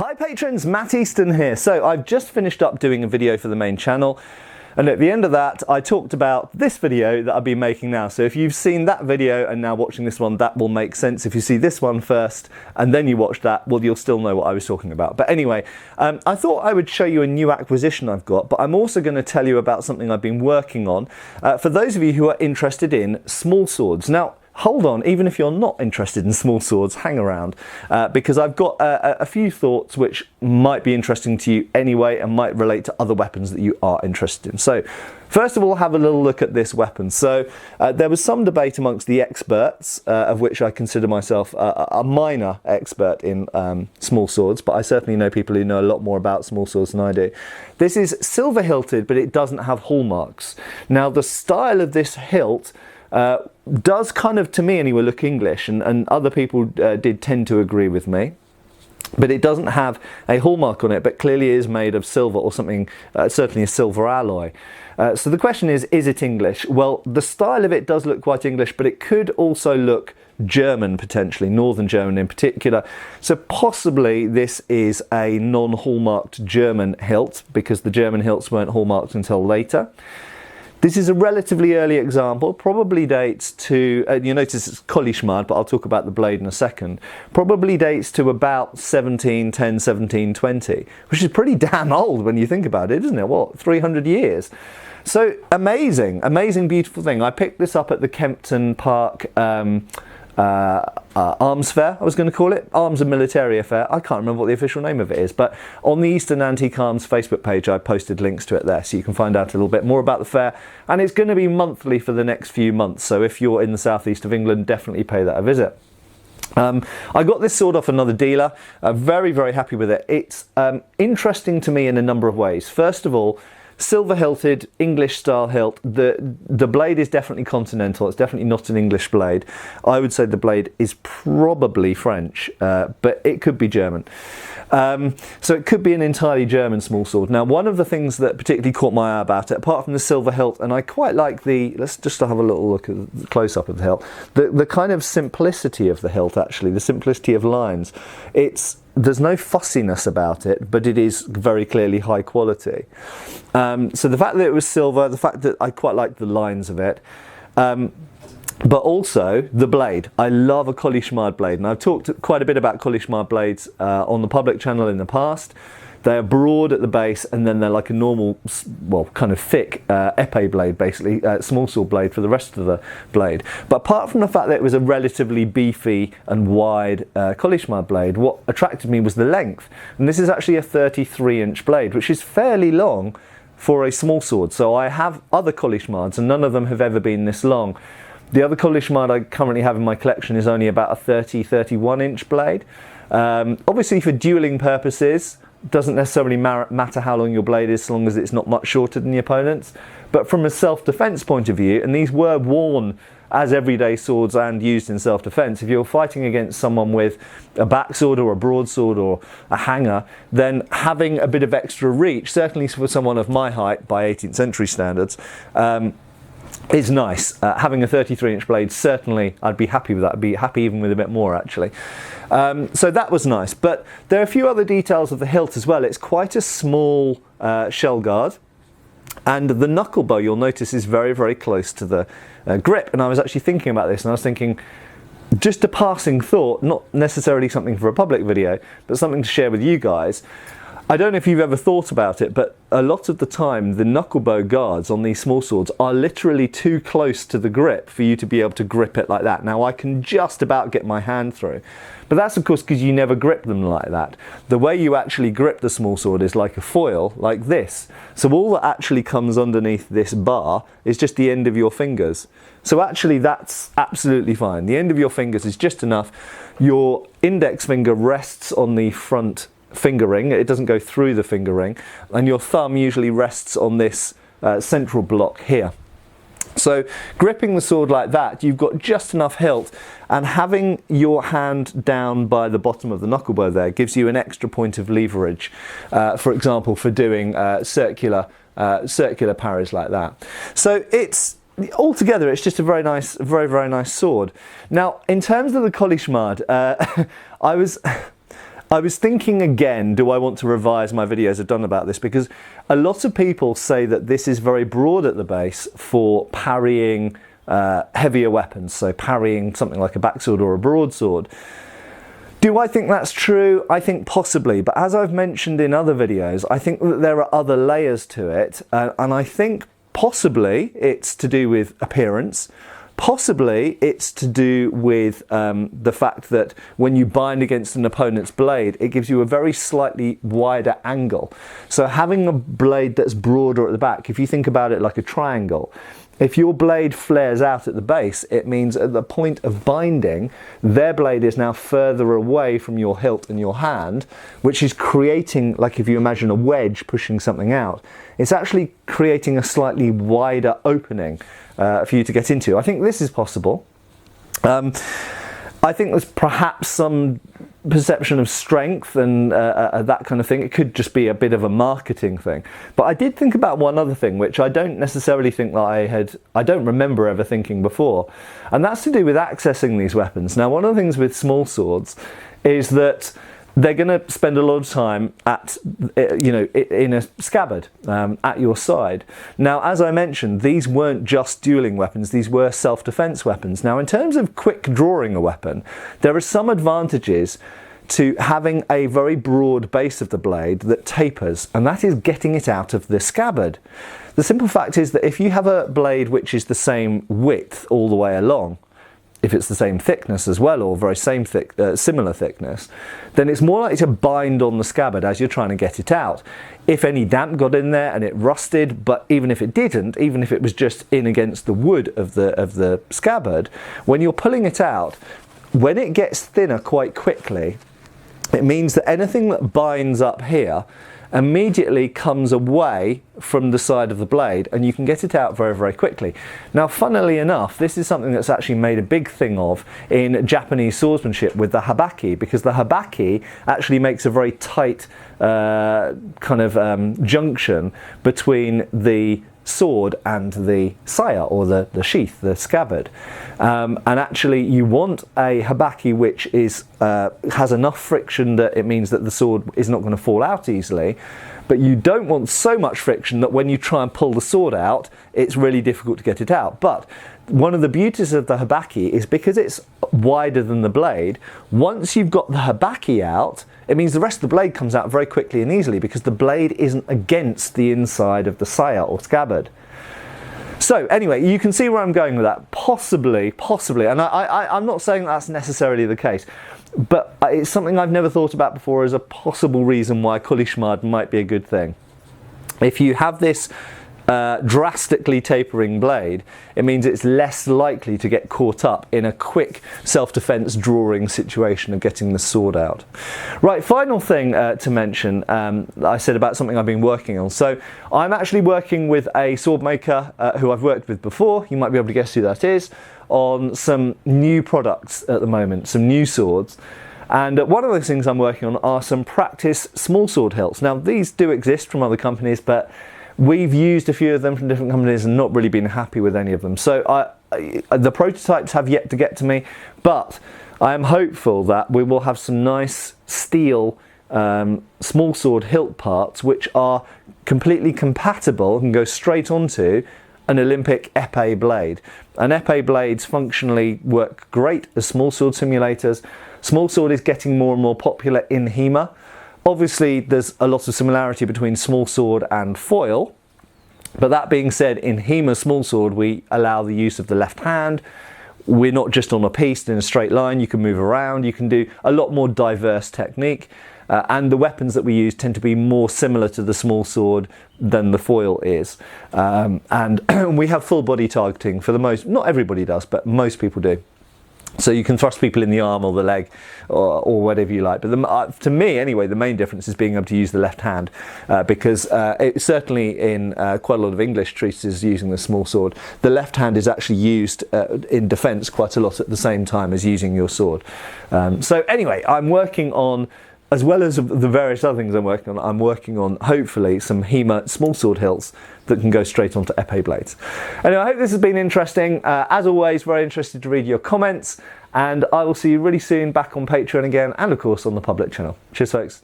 Hi patrons, Matt Easton here. So I've just finished up doing a video for the main channel, and at the end of that I talked about this video that I've been making now. So if you've seen that video and now watching this one, that will make sense. If you see this one first and then you watch that, well, you'll still know what I was talking about. But anyway, I thought I would show you a new acquisition I've got, but I'm also going to tell you about something I've been working on for those of you who are interested in small swords. Now, hold on, even if you're not interested in small swords, hang around, because I've got a few thoughts which might be interesting to you anyway and might relate to other weapons that you are interested in. So, first of all, have a little look at this weapon. So, there was some debate amongst the experts, of which I consider myself a minor expert in small swords, but I certainly know people who know a lot more about small swords than I do. This is silver hilted, but it doesn't have hallmarks. Now, the style of this hilt does kind of, to me anyway, look English, and other people did tend to agree with me. But it doesn't have a hallmark on it, but clearly is made of silver or something, certainly a silver alloy. So the question is it English? Well, the style of it does look quite English, but it could also look German potentially, Northern German in particular. So possibly this is a non-hallmarked German hilt, because the German hilts weren't hallmarked until later. This is a relatively early example, probably dates to, you notice it's Kolishmad, but I'll talk about the blade in a second, probably dates to about 1710, 1720, which is pretty damn old when you think about it, isn't it? What, 300 years? So amazing, amazing, beautiful thing. I picked this up at the Kempton Park arms fair, I was going to call it, arms and military affair. I can't remember what the official name of it is, but on the Eastern Antique Arms Facebook page I posted links to it there, so you can find out a little bit more about the fair, and it's going to be monthly for the next few months, so if you're in the southeast of England, definitely pay that a visit. I got this sword off another dealer, very, very happy with it. It's interesting to me in a number of ways. First of all, silver hilted, English style hilt. The blade is definitely continental. It's definitely not an English blade. I would say the blade is probably French, but it could be German. So it could be an entirely German small sword. Now, one of the things that particularly caught my eye about it, apart from the silver hilt, and I quite like the, let's just have a little look at the close-up of the hilt, the kind of simplicity of the hilt, actually, the simplicity of lines. There's no fussiness about it, but it is very clearly high quality. So the fact that it was silver, the fact that I quite like the lines of it, but also the blade. I love a Kolishmad blade, and I've talked quite a bit about Kolishmad blades on the public channel in the past. They are broad at the base, and then they're like a normal, well, kind of thick épée blade, basically, small sword blade for the rest of the blade. But apart from the fact that it was a relatively beefy and wide Kolishmad blade, what attracted me was the length. And this is actually a 33-inch blade, which is fairly long for a small sword. So I have other Kolishmads, and none of them have ever been this long. The other Kolishmad I currently have in my collection is only about a 31-inch blade. Obviously, for dueling purposes, doesn't necessarily matter how long your blade is, so long as it's not much shorter than the opponent's. But from a self-defense point of view, and these were worn as everyday swords and used in self-defense, if you're fighting against someone with a backsword or a broadsword or a hanger, then having a bit of extra reach, certainly for someone of my height by 18th century standards, is nice. Having a 33-inch blade, certainly I'd be happy with that. I'd be happy even with a bit more, actually. So that was nice. But there are a few other details of the hilt as well. It's quite a small shell guard, and the knuckle bow, you'll notice, is very, very close to the grip. And I was actually thinking about this, and I was thinking, just a passing thought, not necessarily something for a public video, but something to share with you guys. I don't know if you've ever thought about it, but a lot of the time the knuckle bow guards on these small swords are literally too close to the grip for you to be able to grip it like that. Now, I can just about get my hand through, but that's of course because you never grip them like that. The way you actually grip the small sword is like a foil, like this. So all that actually comes underneath this bar is just the end of your fingers. So actually that's absolutely fine. The end of your fingers is just enough. Your index finger rests on the front finger ring, it doesn't go through the finger ring, and your thumb usually rests on this central block here. So gripping the sword like that, you've got just enough hilt, and having your hand down by the bottom of the knuckle bow there gives you an extra point of leverage, for example, for doing circular parries like that. So altogether, it's just a very nice, very, very nice sword. Now, in terms of the Kolishmad, I was thinking again, do I want to revise my videos I've done about this? Because a lot of people say that this is very broad at the base for parrying heavier weapons, so parrying something like a backsword or a broadsword. Do I think that's true? I think possibly, but as I've mentioned in other videos, I think that there are other layers to it, and I think possibly it's to do with appearance. Possibly it's to do with the fact that when you bind against an opponent's blade, it gives you a very slightly wider angle. So having a blade that's broader at the back, if you think about it like a triangle, if your blade flares out at the base, it means at the point of binding, their blade is now further away from your hilt and your hand, which is creating, like if you imagine a wedge pushing something out, it's actually creating a slightly wider opening for you to get into. I think this is possible. I think there's perhaps some perception of strength and that kind of thing. It could just be a bit of a marketing thing. But I did think about one other thing, which I don't necessarily think that I don't remember ever thinking before. And that's to do with accessing these weapons. Now, one of the things with small swords is that they're going to spend a lot of time at, in a scabbard at your side. Now, as I mentioned, these weren't just dueling weapons, these were self-defense weapons. Now, in terms of quick drawing a weapon, there are some advantages to having a very broad base of the blade that tapers, and that is getting it out of the scabbard. The simple fact is that if you have a blade which is the same width all the way along, if it's the same thickness as well, or very similar thickness, then it's more likely to bind on the scabbard as you're trying to get it out. If any damp got in there and it rusted, but even if it didn't, even if it was just in against the wood of the scabbard, when you're pulling it out, when it gets thinner quite quickly, it means that anything that binds up here immediately comes away from the side of the blade, and you can get it out very, very quickly. Now, funnily enough, this is something that's actually made a big thing of in Japanese swordsmanship with the habaki, because the habaki actually makes a very tight junction between the sword and the saya, or the sheath, the scabbard, and actually you want a habaki which is has enough friction that it means that the sword is not going to fall out easily, but you don't want so much friction that when you try and pull the sword out, it's really difficult to get it out. But one of the beauties of the habaki is because it's wider than the blade, once you've got the habaki out, it means the rest of the blade comes out very quickly and easily because the blade isn't against the inside of the saya or scabbard. So anyway, you can see where I'm going with that. Possibly, and I'm not saying that's necessarily the case, but it's something I've never thought about before as a possible reason why kulishmad might be a good thing. If you have this drastically tapering blade, it means it's less likely to get caught up in a quick self-defense drawing situation of getting the sword out. Right, final thing to mention, I said about something I've been working on. So I'm actually working with a sword maker who I've worked with before, you might be able to guess who that is, on some new products at the moment, some new swords. And one of those things I'm working on are some practice small sword hilts. Now, these do exist from other companies, but we've used a few of them from different companies and not really been happy with any of them. So the prototypes have yet to get to me, but I am hopeful that we will have some nice steel small sword hilt parts which are completely compatible and go straight onto an Olympic épée blade. And épée blades functionally work great as small sword simulators. Small sword is getting more and more popular in HEMA. Obviously, there's a lot of similarity between small sword and foil, but that being said, in HEMA small sword, we allow the use of the left hand. We're not just on a piece in a straight line, you can move around, you can do a lot more diverse technique, and the weapons that we use tend to be more similar to the small sword than the foil is. And we have full body targeting for the most, not everybody does, but most people do. So you can thrust people in the arm or the leg or whatever you like. But to me, anyway, the main difference is being able to use the left hand because certainly in quite a lot of English treatises using the small sword, the left hand is actually used in defence quite a lot at the same time as using your sword. So anyway, I'm working on as well as the various other things I'm working on hopefully some HEMA Smallsword hilts that can go straight onto epee blades. Anyway, I hope this has been interesting. As always, very interested to read your comments, and I will see you really soon back on Patreon again, and of course on the public channel. Cheers folks.